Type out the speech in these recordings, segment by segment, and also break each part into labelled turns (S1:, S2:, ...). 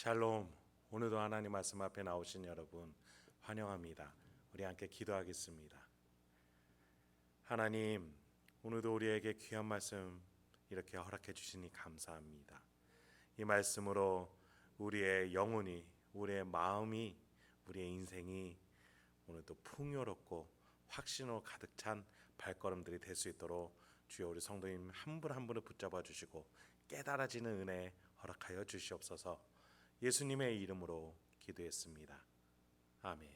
S1: 샬롬. 오늘도 하나님 말씀 앞에 나오신 여러분 환영합니다. 우리 함께 기도하겠습니다. 하나님, 오늘도 우리에게 귀한 말씀 이렇게 허락해 주시니 감사합니다. 이 말씀으로 우리의 영혼이, 우리의 마음이, 우리의 인생이 오늘도 풍요롭고 확신으로 가득 찬 발걸음들이 될 수 있도록 주여 우리 성도님 한 분 한 분을 붙잡아 주시고 깨달아지는 은혜 허락하여 주시옵소서. 예수님의 이름으로 기도했습니다. 아멘.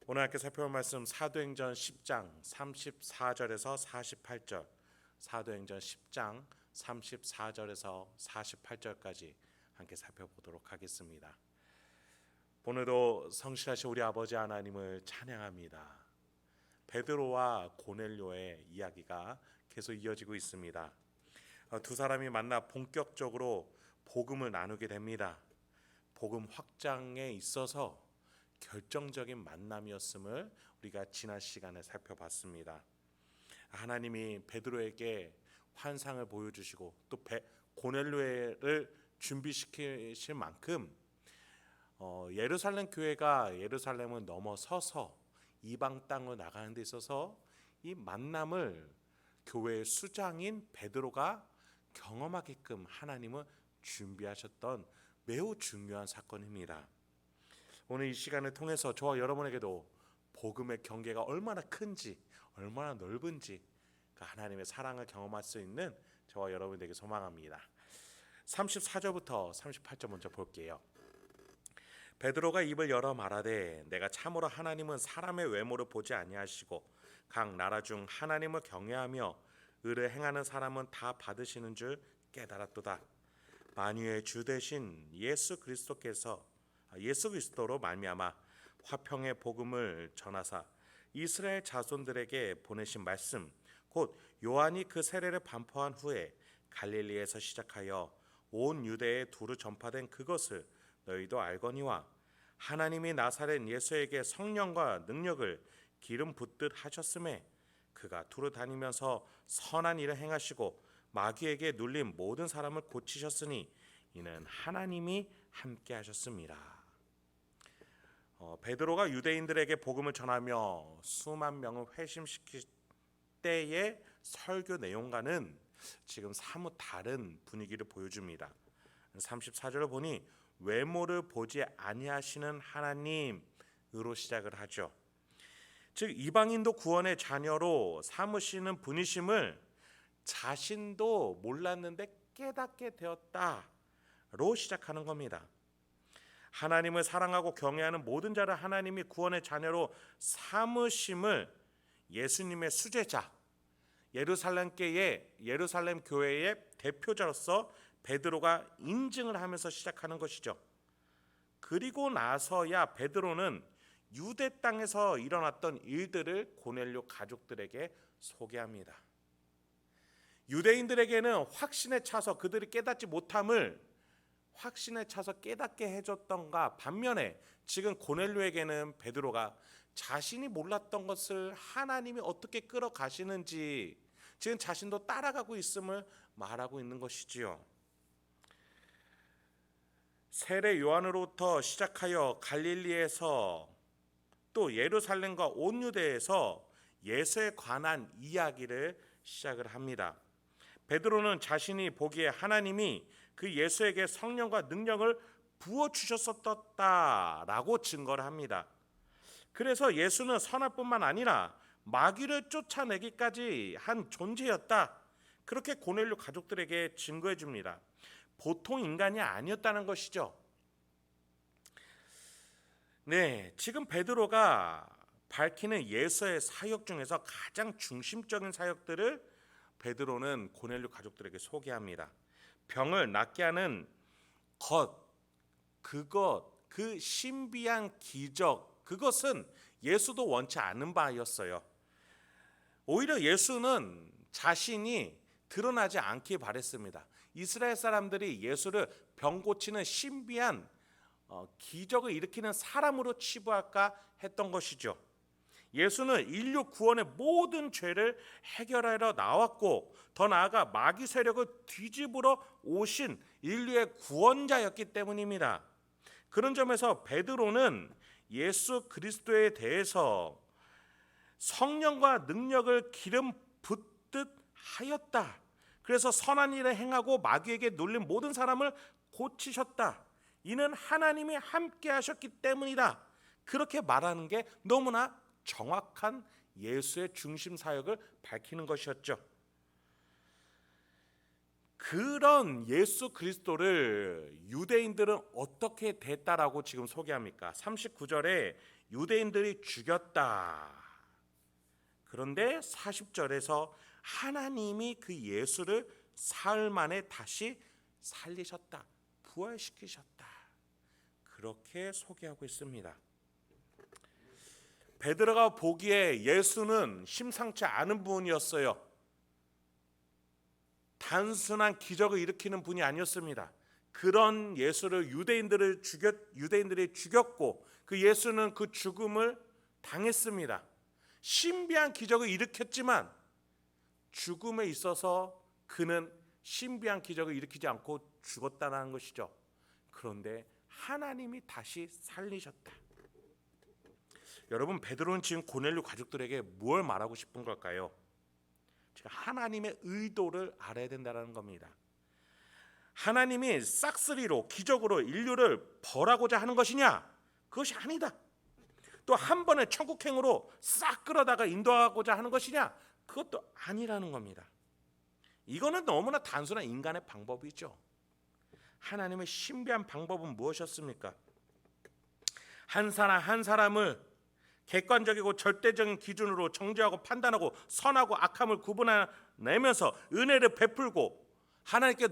S1: 오늘 함께 살펴볼 말씀 사도행전 10장 34절에서 48절, 사도행전 10장 34절에서 48절까지 함께 살펴보도록 하겠습니다. 오늘도 성실하신 우리 아버지 하나님을 찬양합니다. 베드로와 고넬료의 이야기가 계속 이어지고 있습니다. 두 사람이 만나 본격적으로 복음을 나누게 됩니다. 복음 확장에 있어서 결정적인 만남이었음을 우리가 지난 시간에 살펴봤습니다. 하나님이 베드로에게 환상을 보여주시고 또 고넬료를 준비시키실 만큼 예루살렘 교회가 예루살렘을 넘어서서 이방 땅으로 나가는 데 있어서 이 만남을 교회의 수장인 베드로가 경험하게끔 하나님은 준비하셨던 매우 중요한 사건입니다. 오늘 이 시간을 통해서 저와 여러분에게도 복음의 경계가 얼마나 큰지, 얼마나 넓은지 하나님의 사랑을 경험할 수 있는 저와 여러분에게 소망합니다. 34절부터 38절 먼저 볼게요. 베드로가 입을 열어 말하되 내가 참으로 하나님은 사람의 외모를 보지 아니하시고 각 나라 중 하나님을 경외하며 의를 행하는 사람은 다 받으시는 줄 깨달았도다. 만유의 주 되신 예수 그리스도로 말미암아 화평의 복음을 전하사 이스라엘 자손들에게 보내신 말씀 곧 요한이 그 세례를 반포한 후에 갈릴리에서 시작하여 온 유대에 두루 전파된 그것을 너희도 알거니와 하나님이 나사렛 예수에게 성령과 능력을 기름 붓듯 하셨음에 그가 두루 다니면서 선한 일을 행하시고 마귀에게 눌린 모든 사람을 고치셨으니 이는 하나님이 함께 하셨습니다. 베드로가 유대인들에게 복음을 전하며 수만 명을 회심시킬 때의 설교 내용과는 지금 사뭇 다른 분위기를 보여줍니다. 34절을 보니 외모를 보지 아니하시는 하나님으로 시작을 하죠. 즉 이방인도 구원의 자녀로 삼으시는 분이심을 자신도 몰랐는데 깨닫게 되었다로 시작하는 겁니다. 하나님을 사랑하고 경외하는 모든 자를 하나님이 구원의 자녀로 삼으심을 예수님의 수제자, 예루살렘 교회의 대표자로서 베드로가 인증을 하면서 시작하는 것이죠. 그리고 나서야 베드로는 유대 땅에서 일어났던 일들을 고넬료 가족들에게 소개합니다. 유대인들에게는 확신에 차서 그들이 깨닫지 못함을 확신에 차서 깨닫게 해줬던가 반면에 지금 고넬료에게는 베드로가 자신이 몰랐던 것을 하나님이 어떻게 끌어가시는지 지금 자신도 따라가고 있음을 말하고 있는 것이지요. 세례 요한으로부터 시작하여 갈릴리에서 또 예루살렘과 온 유대에서 예수에 관한 이야기를 시작을 합니다. 베드로는 자신이 보기에 하나님이 그 예수에게 성령과 능력을 부어주셨었다라고 증거를 합니다. 그래서 예수는 선할 뿐만 아니라 마귀를 쫓아내기까지 한 존재였다. 그렇게 고넬료 가족들에게 증거해 줍니다. 보통 인간이 아니었다는 것이죠. 네, 지금 베드로가 밝히는 예수의 사역 중에서 가장 중심적인 사역들을 베드로는 고넬료 가족들에게 소개합니다. 병을 낫게 하는 그 신비한 기적, 그것은 예수도 원치 않은 바였어요. 오히려 예수는 자신이 드러나지 않길 바랬습니다. 이스라엘 사람들이 예수를 병 고치는 신비한 기적을 일으키는 사람으로 치부할까 했던 것이죠. 예수는 인류 구원의 모든 죄를 해결하러 나왔고, 더 나아가 마귀 세력을 뒤집으러 오신 인류의 구원자였기 때문입니다. 그런 점에서 베드로는 예수 그리스도에 대해서 성령과 능력을 기름 붓듯 하였다. 그래서 선한 일을 행하고 마귀에게 눌린 모든 사람을 고치셨다. 이는 하나님이 함께 하셨기 때문이다. 그렇게 말하는 게 너무나 정확한 예수의 중심 사역을 밝히는 것이었죠. 그런 예수 그리스도를 유대인들은 어떻게 됐다라고 지금 소개합니까? 39절에 유대인들이 죽였다. 그런데 40절에서 하나님이 그 예수를 사흘 만에 다시 살리셨다. 부활시키셨다. 그렇게 소개하고 있습니다. 베드로가 보기에 예수는 심상치 않은 분이었어요. 단순한 기적을 일으키는 분이 아니었습니다. 그런 예수를 유대인들이 죽였고, 그 예수는 그 죽음을 당했습니다. 신비한 기적을 일으켰지만 죽음에 있어서 그는 신비한 기적을 일으키지 않고 죽었다는 것이죠. 그런데 하나님이 다시 살리셨다. 여러분, 베드로는 지금 고넬료 가족들에게 뭘 말하고 싶은 걸까요? 제가 하나님의 의도를 알아야 된다는 겁니다. 하나님이 싹쓸이로 기적으로 인류를 벌하고자 하는 것이냐? 그것이 아니다. 또 한 번의 천국행으로 싹 끌어다가 인도하고자 하는 것이냐? 그것도 아니라는 겁니다. 이거는 너무나 단순한 인간의 방법이죠. 하나님의 신비한 방법은 무엇이었습니까? 한 사람 한 사람을 객관적이고 절대적인 기준으로 정죄하고 판단하고 선하고 악함을 구분해내면서 은혜를 베풀고, 하나님께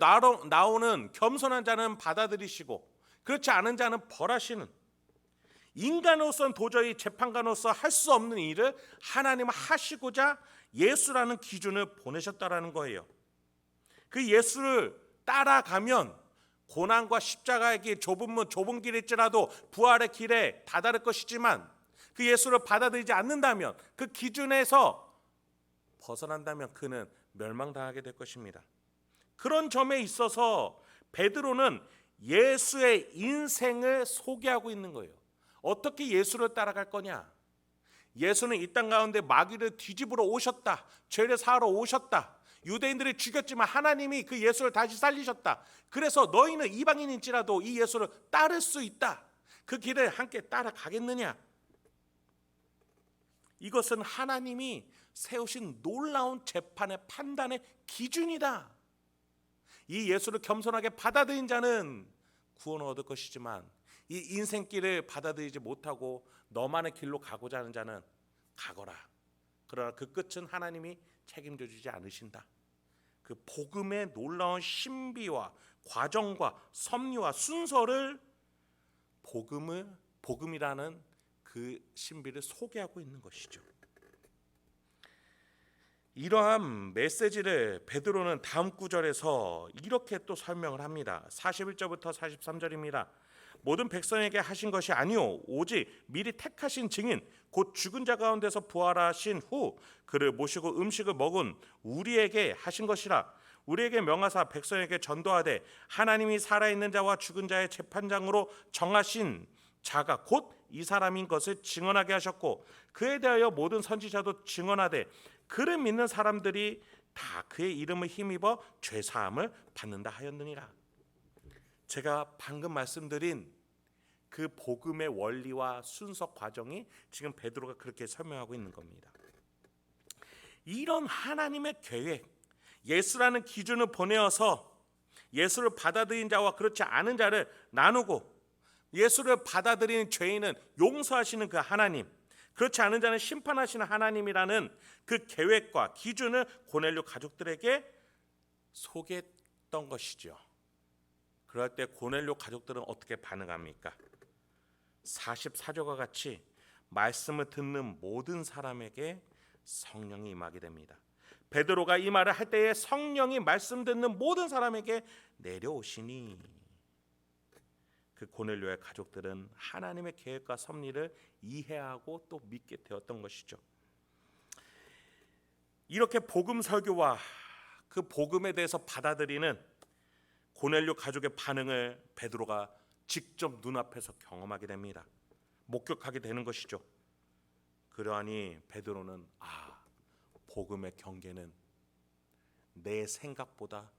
S1: 나오는 겸손한 자는 받아들이시고 그렇지 않은 자는 벌하시는, 인간으로서는 도저히 재판관으로서 할 수 없는 일을 하나님은 하시고자 예수라는 기준을 보내셨다라는 거예요. 그 예수를 따라가면 고난과 십자가의 길, 좁은 길일지라도 부활의 길에 다다를 것이지만, 그 예수를 받아들이지 않는다면, 그 기준에서 벗어난다면 그는 멸망당하게 될 것입니다. 그런 점에 있어서 베드로는 예수의 인생을 소개하고 있는 거예요. 어떻게 예수를 따라갈 거냐? 예수는 이 땅 가운데 마귀를 뒤집으러 오셨다. 죄를 사하러 오셨다. 유대인들이 죽였지만 하나님이 그 예수를 다시 살리셨다. 그래서 너희는 이방인일지라도 이 예수를 따를 수 있다. 그 길을 함께 따라가겠느냐? 이것은 하나님이 세우신 놀라운 재판의 판단의 기준이다. 이 예수를 겸손하게 받아들인 자는 구원을 얻을 것이지만, 이 인생길을 받아들이지 못하고 너만의 길로 가고자 하는 자는 가거라. 그러나 그 끝은 하나님이 책임져 주지 않으신다. 그 복음의 놀라운 신비와 과정과 섭리와 순서를 복음이라는 그 신비를 소개하고 있는 것이죠. 이러한 메시지를 베드로는 다음 구절에서 이렇게 또 설명을 합니다. 41절부터 43절입니다. 모든 백성에게 하신 것이 아니오 오직 미리 택하신 증인 곧 죽은 자 가운데서 부활하신 후 그를 모시고 음식을 먹은 우리에게 하신 것이라. 우리에게 명하사 백성에게 전도하되 하나님이 살아있는 자와 죽은 자의 재판장으로 정하신 자가 곧 이 사람인 것을 증언하게 하셨고, 그에 대하여 모든 선지자도 증언하되 그를 믿는 사람들이 다 그의 이름을 힘입어 죄사함을 받는다 하였느니라. 제가 방금 말씀드린 그 복음의 원리와 순서 과정이 지금 베드로가 그렇게 설명하고 있는 겁니다. 이런 하나님의 계획, 예수라는 기준을 보내어서 예수를 받아들인 자와 그렇지 않은 자를 나누고, 예수를 받아들이는 죄인은 용서하시는 그 하나님, 그렇지 않은 자는 심판하시는 하나님이라는 그 계획과 기준을 고넬료 가족들에게 소개했던 것이죠. 그럴 때 고넬료 가족들은 어떻게 반응합니까? 44절과 같이 말씀을 듣는 모든 사람에게 성령이 임하게 됩니다. 베드로가 이 말을 할 때에 성령이 말씀 듣는 모든 사람에게 내려오시니, 그 고넬료의 가족들은 하나님의 계획과 섭리를 이해하고 또 믿게 되었던 것이죠. 이렇게 복음 설교와 그 복음에 대해서 받아들이는 고넬료 가족의 반응을 베드로가 직접 눈앞에서 경험하게 됩니다. 목격하게 되는 것이죠. 그러하니 베드로는 복음의 경계는 내 생각보다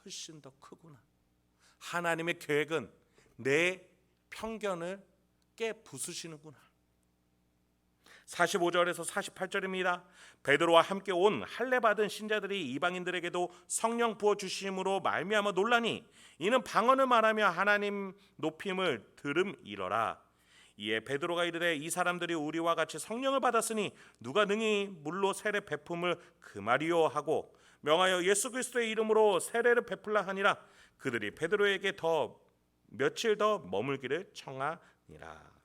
S1: 훨씬 더 크구나. 하나님의 계획은 내 편견을 깨부수시는구나. 45절에서 48절입니다. 베드로와 함께 온 할례 받은 신자들이 이방인들에게도 성령 부어 주심으로 말미암아 놀라니 이는 방언을 말하며 하나님 높임을 들음이러라. 이에 베드로가 이르되 이 사람들이 우리와 같이 성령을 받았으니 누가 능히 물로 세례 베품을 금하리요 하고 명하여 예수 그리스도의 이름으로 세례를 베풀라 하니라. 그들이 베드로에게 더 며칠 더 머물기를 청하니라.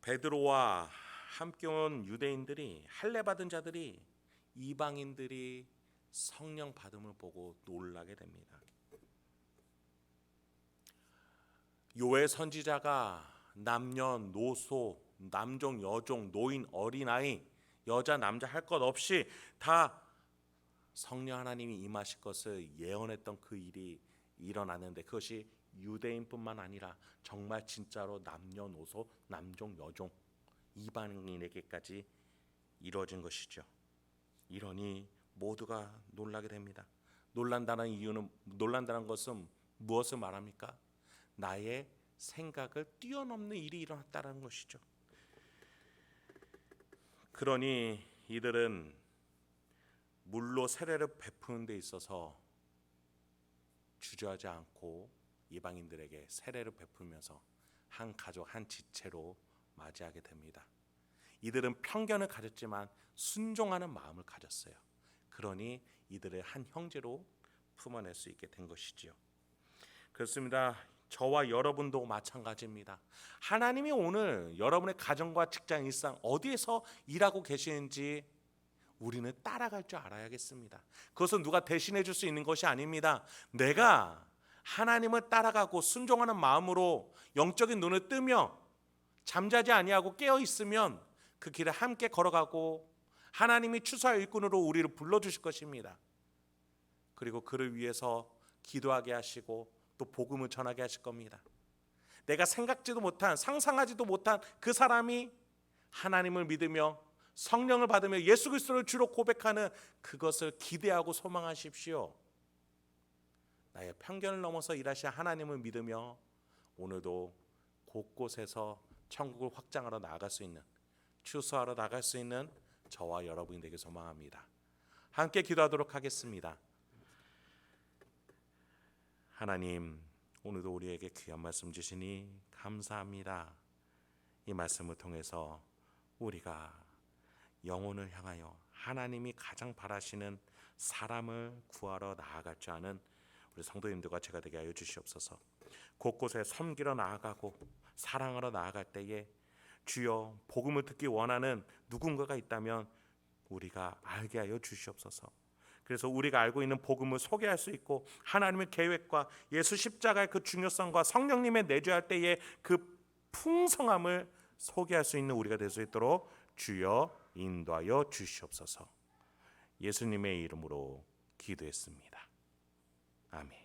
S1: 베드로와 함께 온 유대인들이 할례 받은 자들이 이방인들이 성령 받음을 보고 놀라게 됩니다. 요엘 선지자가 남녀노소, 남종, 여종, 노인, 어린아이, 여자, 남자 할 것 없이 다 성령 하나님이 임하실 것을 예언했던 그 일이 일어났는데 그것이 유대인뿐만 아니라 정말 진짜로 남녀노소, 남종, 여종, 이방인에게까지 이루어진 것이죠. 이러니 모두가 놀라게 됩니다. 놀란다는 것은 무엇을 말합니까? 나의 생각을 뛰어넘는 일이 일어났다는 것이죠. 그러니 이들은 물로 세례를 베푸는 데 있어서 주저하지 않고 이방인들에게 세례를 베풀면서 한 가족 한 지체로 맞이하게 됩니다. 이들은 편견을 가졌지만 순종하는 마음을 가졌어요. 그러니 이들을 한 형제로 품어낼 수 있게 된 것이지요. 그렇습니다. 저와 여러분도 마찬가지입니다. 하나님이 오늘 여러분의 가정과 직장, 일상 어디에서 일하고 계시는지 우리는 따라갈 줄 알아야겠습니다. 그것은 누가 대신해 줄 수 있는 것이 아닙니다. 내가 하나님을 따라가고 순종하는 마음으로 영적인 눈을 뜨며 잠자지 아니하고 깨어 있으면 그 길을 함께 걸어가고 하나님이 추수할 일꾼으로 우리를 불러주실 것입니다. 그리고 그를 위해서 기도하게 하시고 또 복음을 전하게 하실 겁니다. 내가 생각지도 못한, 상상하지도 못한 그 사람이 하나님을 믿으며 성령을 받으며 예수 그리스도를 주로 고백하는 그것을 기대하고 소망하십시오. 나의 편견을 넘어서 일하실 하나님을 믿으며 오늘도 곳곳에서 천국을 확장하러 나아갈 수 있는, 추수하러 나갈 수 있는 저와 여러분이 되길 소망합니다. 함께 기도하도록 하겠습니다. 하나님, 오늘도 우리에게 귀한 말씀 주시니 감사합니다. 이 말씀을 통해서 우리가 영혼을 향하여 하나님이 가장 바라시는 사람을 구하러 나아갈 줄 아는 우리 성도님들과 제가 되게 하여 주시옵소서. 곳곳에 섬기러 나아가고 사랑하러 나아갈 때에 주여 복음을 듣기 원하는 누군가가 있다면 우리가 알게 하여 주시옵소서. 그래서 우리가 알고 있는 복음을 소개할 수 있고 하나님의 계획과 예수 십자가의 그 중요성과 성령님의 내주할 때의 그 풍성함을 소개할 수 있는 우리가 될 수 있도록 주여 인도하여 주시옵소서. 예수님의 이름으로 기도했습니다. 아멘.